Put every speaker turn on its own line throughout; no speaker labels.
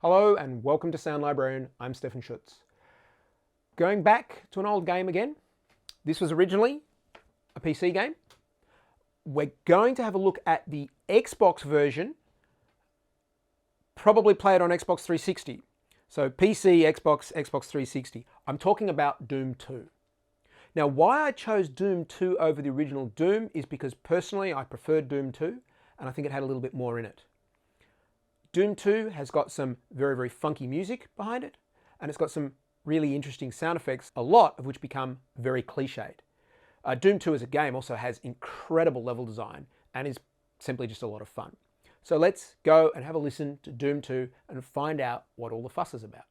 Hello and welcome to Sound Librarian. I'm Stefan Schutz. Going back to an old game again. This was originally a PC game. We're going to have a look at the Xbox version, probably play it on Xbox 360. So PC, Xbox 360. I'm talking about Doom 2. Now, why I chose Doom 2 over the original Doom is because personally I preferred Doom 2 and I think it had a little bit more in it. Doom 2 has got some very, very funky music behind it, and it's got some really interesting sound effects, a lot of which become very cliched. Doom 2 as a game also has incredible level design and is simply just a lot of fun. So let's go and have a listen to Doom 2 and find out what all the fuss is about.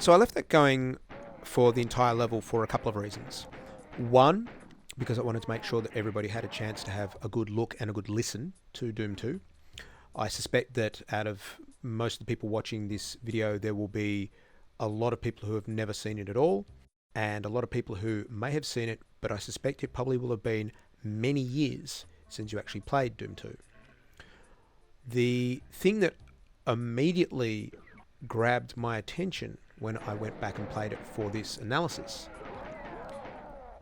So I left that going for the entire level for a couple of reasons. One, because I wanted to make sure that everybody had a chance to have a good look and a good listen to Doom 2. I suspect that out of most of the people watching this video, there will be a lot of people who have never seen it at all, and a lot of people who may have seen it, but I suspect it probably will have been many years since you actually played Doom 2. The thing that immediately grabbed my attention when I went back and played it for this analysis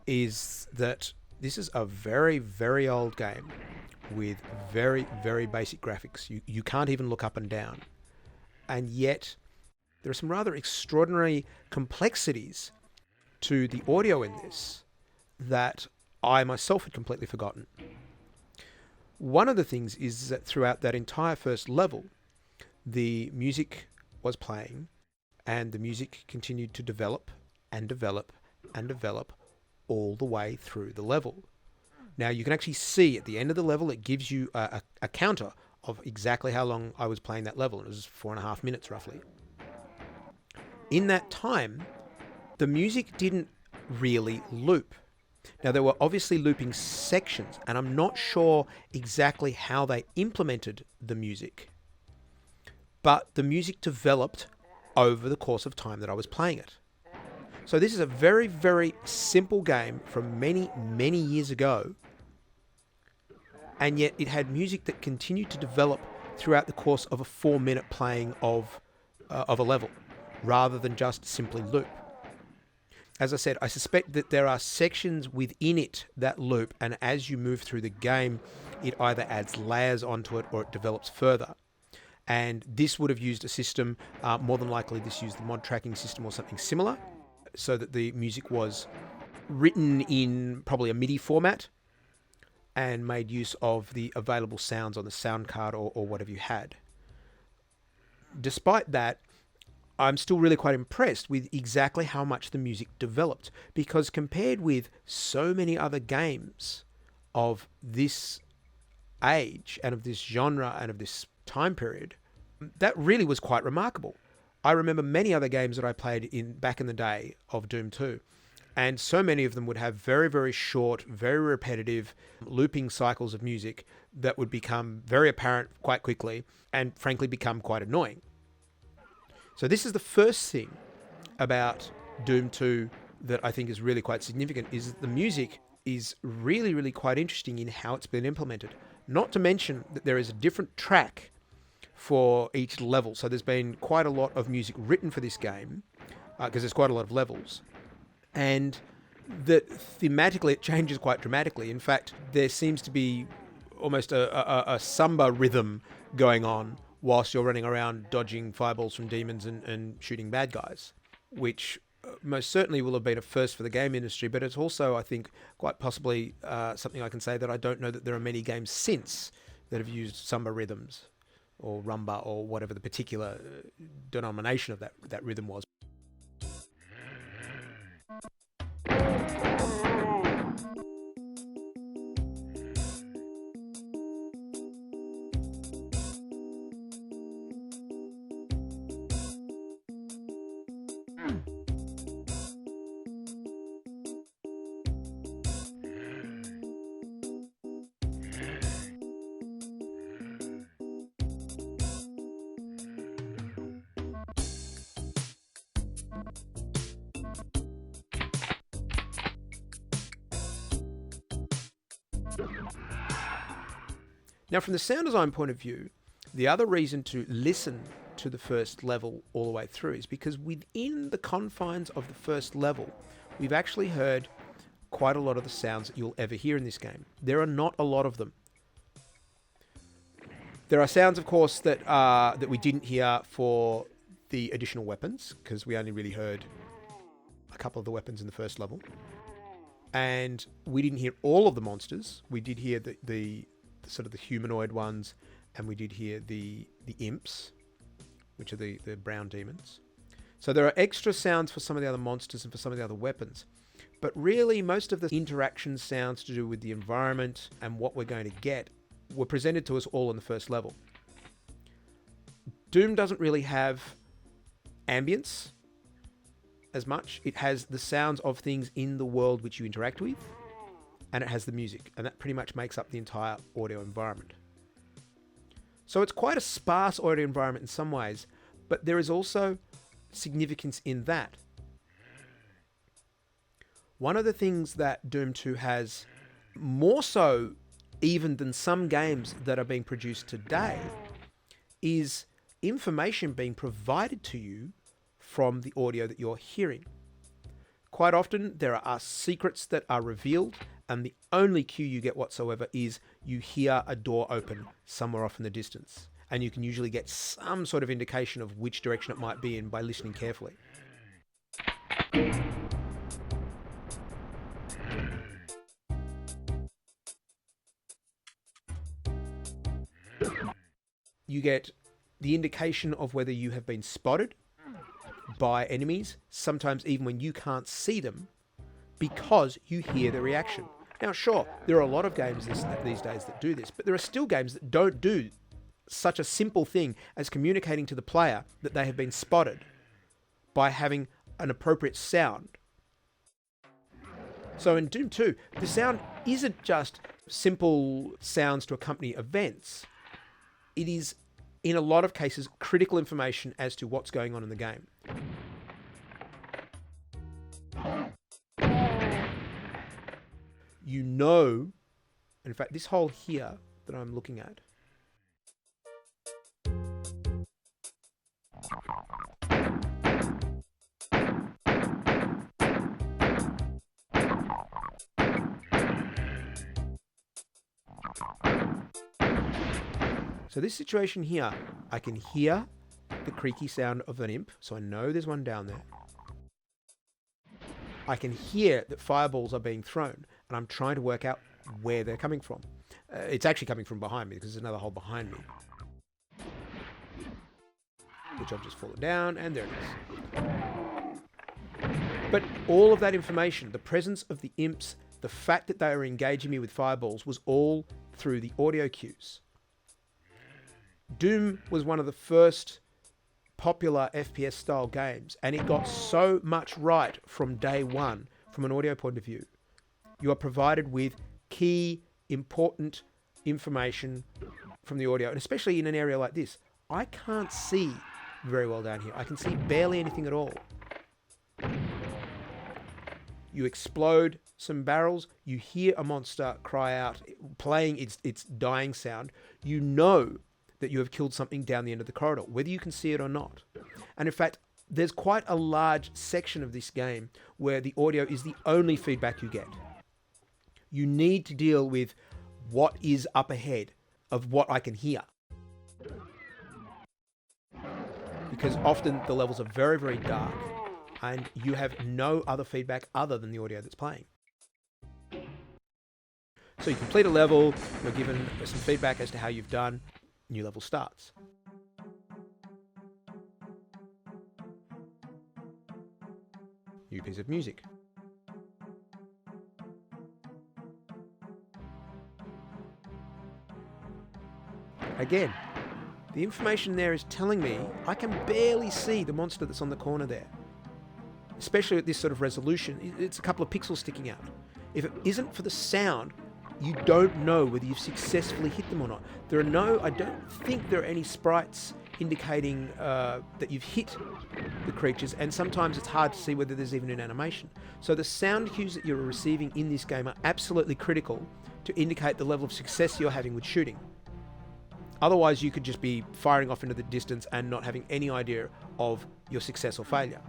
is that this is a very, very old game with very, very basic graphics. You can't even look up and down. And yet, there are some rather extraordinary complexities to the audio in this that I myself had completely forgotten. One of the things is that throughout that entire first level, the music was playing, and the music continued to develop and develop and develop all the way through the level. Now, you can actually see at the end of the level, it gives you a counter of exactly how long I was playing that level. It was 4.5 minutes, roughly. In that time, the music didn't really loop. Now, there were obviously looping sections, and I'm not sure exactly how they implemented the music. But the music developed over the course of time that I was playing it. So this is a very, very simple game from many, many years ago, and yet it had music that continued to develop throughout the course of a 4-minute playing of a level, rather than just simply loop. As I said, I suspect that there are sections within it that loop, and as you move through the game, it either adds layers onto it or it develops further. And this would have used a system, more than likely this used the mod tracking system or something similar, so that the music was written in probably a MIDI format and made use of the available sounds on the sound card or whatever you had. Despite that, I'm still really quite impressed with exactly how much the music developed, because compared with so many other games of this age and of this genre and of this time period, that really was quite remarkable. I remember many other games that I played back in the day of Doom 2, and so many of them would have very, very short, very repetitive looping cycles of music that would become very apparent quite quickly and frankly become quite annoying. So this is the first thing about Doom 2 that I think is really quite significant, is that the music is really, really quite interesting in how it's been implemented. Not to mention that there is a different track for each level. So there's been quite a lot of music written for this game, because there's quite a lot of levels. And that thematically it changes quite dramatically. In fact, there seems to be almost a samba rhythm going on whilst you're running around dodging fireballs from demons and shooting bad guys, which most certainly will have been a first for the game industry, but it's also, I think, quite possibly something I can say that I don't know that there are many games since that have used samba rhythms or rumba or whatever the particular denomination of that rhythm was. Now, from the sound design point of view, the other reason to listen to the first level all the way through is because within the confines of the first level, we've actually heard quite a lot of the sounds that you'll ever hear in this game. There are not a lot of them. There are sounds, of course, that we didn't hear for the additional weapons, because we only really heard a couple of the weapons in the first level. And we didn't hear all of the monsters. We did hear the sort of the humanoid ones, and we did hear the imps, which are the brown demons. So there are extra sounds for some of the other monsters and for some of the other weapons. But really, most of the interaction sounds to do with the environment and what we're going to get were presented to us all in the first level. Doom doesn't really have ambience as much. It has the sounds of things in the world which you interact with, and it has the music, and that pretty much makes up the entire audio environment. So it's quite a sparse audio environment in some ways, but there is also significance in that. One of the things that Doom 2 has, more so even than some games that are being produced today, is information being provided to you from the audio that you're hearing. Quite often there are secrets that are revealed, and the only cue you get whatsoever is you hear a door open somewhere off in the distance. And you can usually get some sort of indication of which direction it might be in by listening carefully. You get the indication of whether you have been spotted by enemies, sometimes even when you can't see them, because you hear the reaction. Now, sure, there are a lot of games these days that do this, but there are still games that don't do such a simple thing as communicating to the player that they have been spotted by having an appropriate sound. So in Doom 2, the sound isn't just simple sounds to accompany events. It is, in a lot of cases, critical information as to what's going on in the game. You know, in fact, this hole here that I'm looking at, so this situation here, I can hear the creaky sound of an imp, so I know there's one down there. I can hear that fireballs are being thrown, and I'm trying to work out where they're coming from. It's actually coming from behind me, because there's another hole behind me, which I've just fallen down, and there it is. But all of that information, the presence of the imps, the fact that they were engaging me with fireballs, was all through the audio cues. Doom was one of the first popular FPS style games, and it got so much right from day one from an audio point of view. You are provided with key, important information from the audio, and especially in an area like this. I can't see very well down here. I can see barely anything at all. You explode some barrels, you hear a monster cry out, playing its dying sound. You know that you have killed something down the end of the corridor, whether you can see it or not. And in fact, there's quite a large section of this game where the audio is the only feedback you get. You need to deal with what is up ahead of what I can hear. Because often the levels are very, very dark, and you have no other feedback other than the audio that's playing. So you complete a level, you're given some feedback as to how you've done, new level starts. New piece of music. Again, the information there is telling me I can barely see the monster that's on the corner there. Especially at this sort of resolution, it's a couple of pixels sticking out. If it isn't for the sound, you don't know whether you've successfully hit them or not. I don't think there are any sprites indicating that you've hit the creatures, and sometimes it's hard to see whether there's even an animation. So the sound cues that you're receiving in this game are absolutely critical to indicate the level of success you're having with shooting. Otherwise, you could just be firing off into the distance and not having any idea of your success or failure.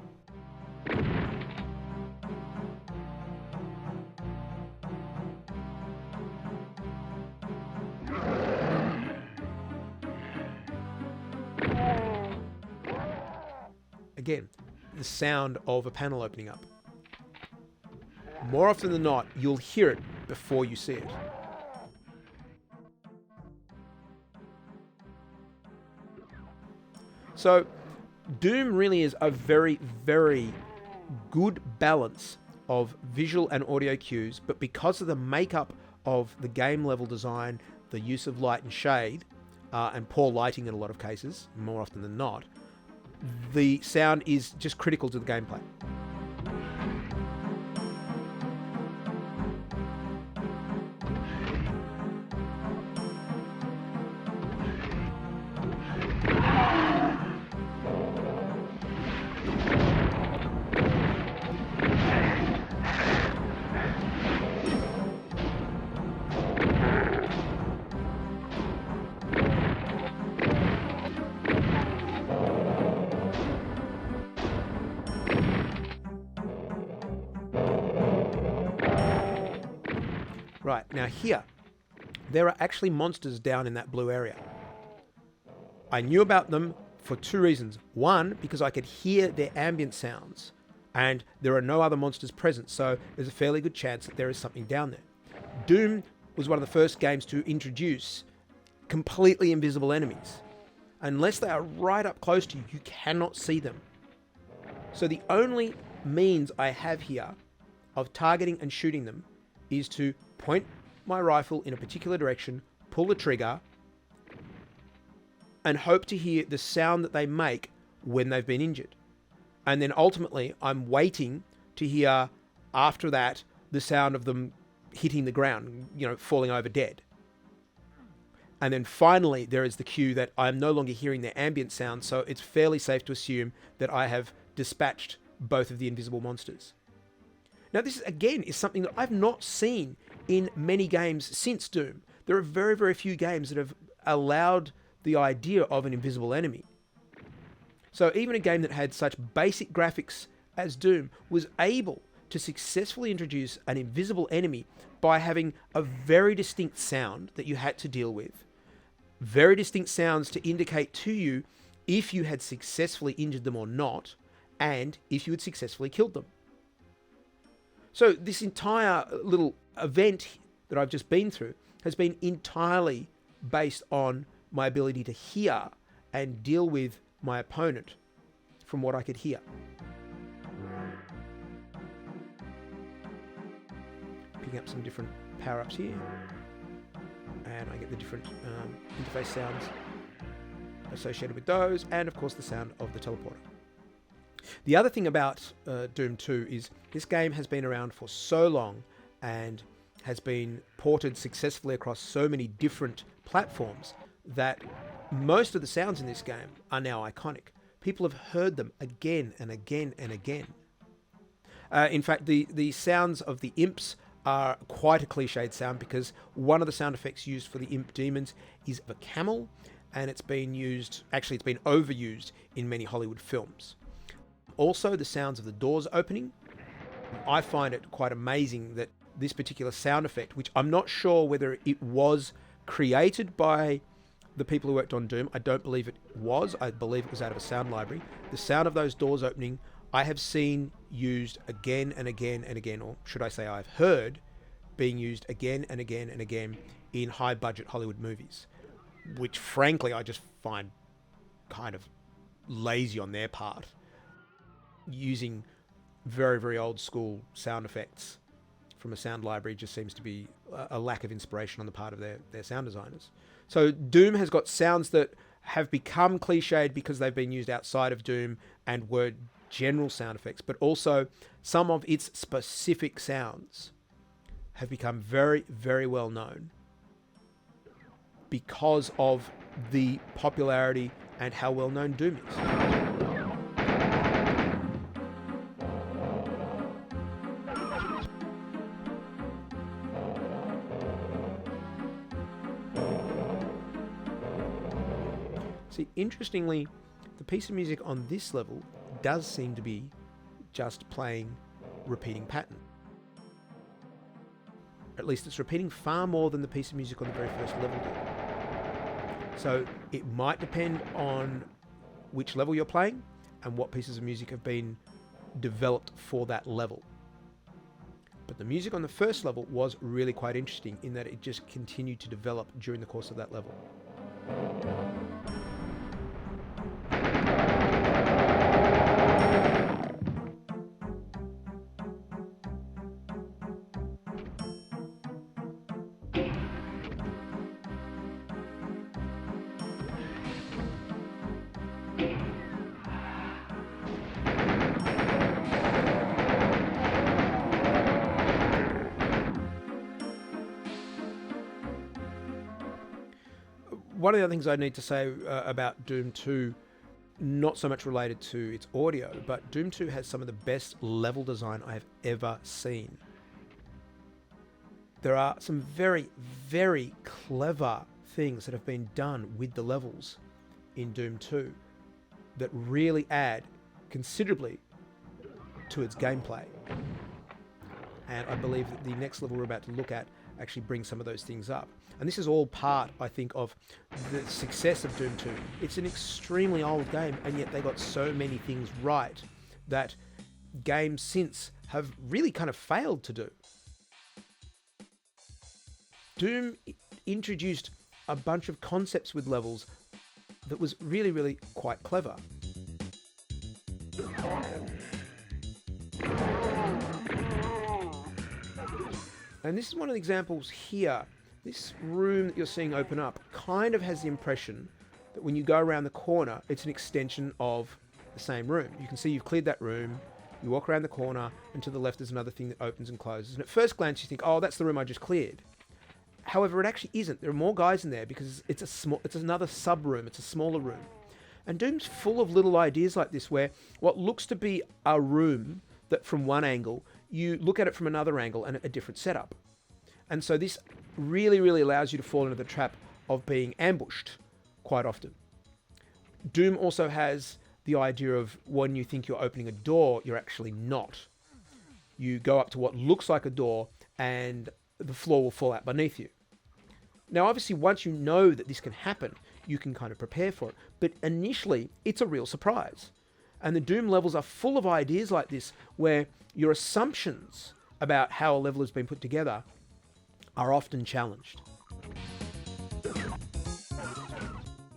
Again, the sound of a panel opening up. More often than not, you'll hear it before you see it. So, Doom really is a very, very good balance of visual and audio cues, but because of the makeup of the game level design, the use of light and shade, and poor lighting in a lot of cases, more often than not, the sound is just critical to the gameplay. Now here, there are actually monsters down in that blue area. I knew about them for two reasons. One, because I could hear their ambient sounds, and there are no other monsters present, so there's a fairly good chance that there is something down there. Doom was one of the first games to introduce completely invisible enemies. Unless they are right up close to you, you cannot see them. So the only means I have here of targeting and shooting them is to point my rifle in a particular direction, pull the trigger, and hope to hear the sound that they make when they've been injured. And then ultimately, I'm waiting to hear, after that, the sound of them hitting the ground, falling over dead. And then finally, there is the cue that I'm no longer hearing their ambient sound, so it's fairly safe to assume that I have dispatched both of the invisible monsters. Now, this, again, is something that I've not seen in many games since Doom. There are very, very few games that have allowed the idea of an invisible enemy. So even a game that had such basic graphics as Doom was able to successfully introduce an invisible enemy by having a very distinct sound that you had to deal with. Very distinct sounds to indicate to you if you had successfully injured them or not, and if you had successfully killed them. So this entire little event that I've just been through has been entirely based on my ability to hear and deal with my opponent from what I could hear. Picking up some different power-ups here, and I get the different interface sounds associated with those, and of course the sound of the teleporter. The other thing about Doom 2 is this game has been around for so long and has been ported successfully across so many different platforms that most of the sounds in this game are now iconic. People have heard them again and again and again. In fact, the sounds of the imps are quite a cliched sound, because one of the sound effects used for the imp demons is a camel, and it's been overused in many Hollywood films. Also, the sounds of the doors opening. I find it quite amazing that this particular sound effect, which I'm not sure whether it was created by the people who worked on Doom. I don't believe it was. I believe it was out of a sound library. The sound of those doors opening, I have seen used again and again and again, or should I say I've heard being used again and again and again in high-budget Hollywood movies, which frankly I just find kind of lazy on their part. Using very, very old school sound effects from a sound library just seems to be a lack of inspiration on the part of their sound designers. So Doom has got sounds that have become cliched because they've been used outside of Doom and were general sound effects, but also some of its specific sounds have become very, very well known because of the popularity and how well known Doom is. See, interestingly, the piece of music on this level does seem to be just playing repeating pattern. At least it's repeating far more than the piece of music on the very first level did. So it might depend on which level you're playing and what pieces of music have been developed for that level. But the music on the first level was really quite interesting in that it just continued to develop during the course of that level. One of the other things I need to say about Doom 2, not so much related to its audio, but Doom 2 has some of the best level design I have ever seen. There are some very, very clever things that have been done with the levels in Doom 2 that really add considerably to its gameplay. And I believe that the next level we're about to look at actually bring some of those things up. And this is all part, I think, of the success of Doom 2. It's an extremely old game, and yet they got so many things right that games since have really kind of failed to do. Doom introduced a bunch of concepts with levels that was really, really quite clever. And this is one of the examples here. This room that you're seeing open up kind of has the impression that when you go around the corner, it's an extension of the same room. You can see you've cleared that room, you walk around the corner, and to the left there's another thing that opens and closes. And at first glance you think, oh, that's the room I just cleared. However, it actually isn't. There are more guys in there because it's another sub-room, it's a smaller room. And Doom's full of little ideas like this where what looks to be a room that from one angle, you look at it from another angle and a different setup. And so this really, really allows you to fall into the trap of being ambushed quite often. Doom also has the idea of when you think you're opening a door, you're actually not. You go up to what looks like a door and the floor will fall out beneath you. Now, obviously, once you know that this can happen, you can kind of prepare for it. But initially, it's a real surprise. And the Doom levels are full of ideas like this, where your assumptions about how a level has been put together are often challenged.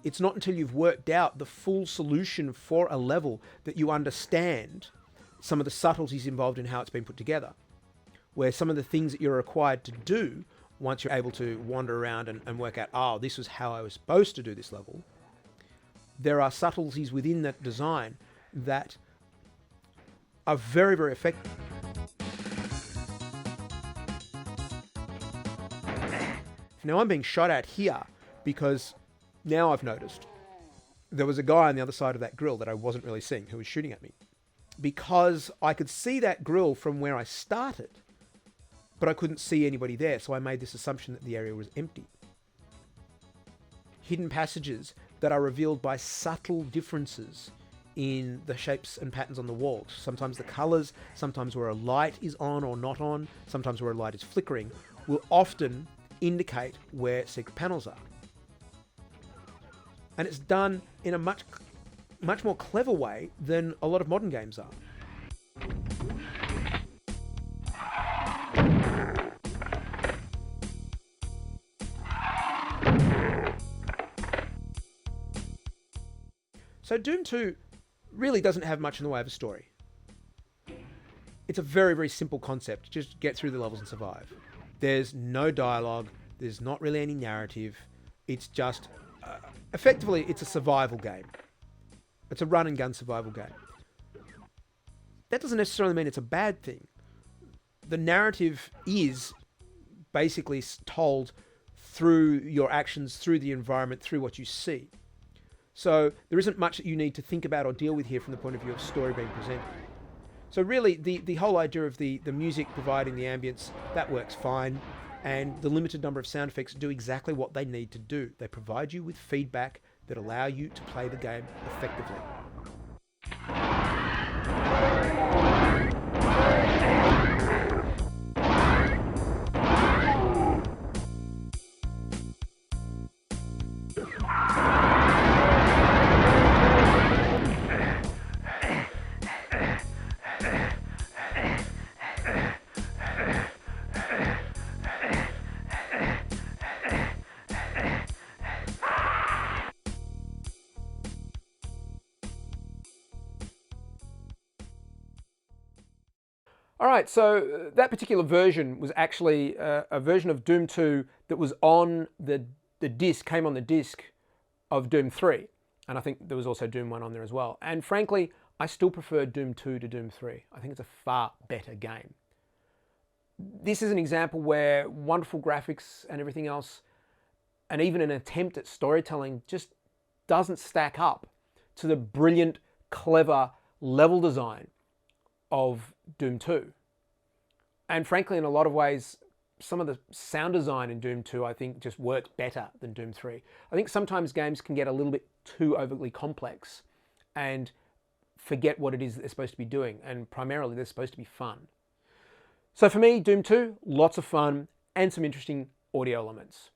It's not until you've worked out the full solution for a level that you understand some of the subtleties involved in how it's been put together, where some of the things that you're required to do once you're able to wander around and work out, oh, this was how I was supposed to do this level. There are subtleties within that design that are very, very effective. Now I'm being shot at here because now I've noticed there was a guy on the other side of that grill that I wasn't really seeing who was shooting at me. Because I could see that grill from where I started, but I couldn't see anybody there, so I made this assumption that the area was empty. Hidden passages that are revealed by subtle differences in the shapes and patterns on the walls. Sometimes the colors, sometimes where a light is on or not on, sometimes where a light is flickering, will often indicate where secret panels are. And it's done in a much more clever way than a lot of modern games are. So Doom 2 really doesn't have much in the way of a story. It's a very, very simple concept. Just get through the levels and survive. There's no dialogue. There's not really any narrative. It's just, effectively, it's a survival game. It's a run and gun survival game. That doesn't necessarily mean it's a bad thing. The narrative is basically told through your actions, through the environment, through what you see. So there isn't much that you need to think about or deal with here from the point of view of story being presented. So really, the whole idea of the music providing the ambience, that works fine. And the limited number of sound effects do exactly what they need to do. They provide you with feedback that allow you to play the game effectively. All right, so that particular version was actually a version of Doom 2 that was on the disc, came on the disc of Doom 3. And I think there was also Doom 1 on there as well. And frankly, I still prefer Doom 2 to Doom 3. I think it's a far better game. This is an example where wonderful graphics and everything else, and even an attempt at storytelling, just doesn't stack up to the brilliant, clever level design of Doom 2. And frankly, in a lot of ways, some of the sound design in Doom 2, I think, just works better than Doom 3. I think sometimes games can get a little bit too overly complex and forget what it is that they're supposed to be doing. And primarily, they're supposed to be fun. So for me, Doom 2, lots of fun. and some interesting audio elements.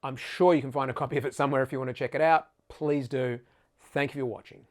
I'm sure you can find a copy of it somewhere if you want to check it out. Please do. Thank you for watching.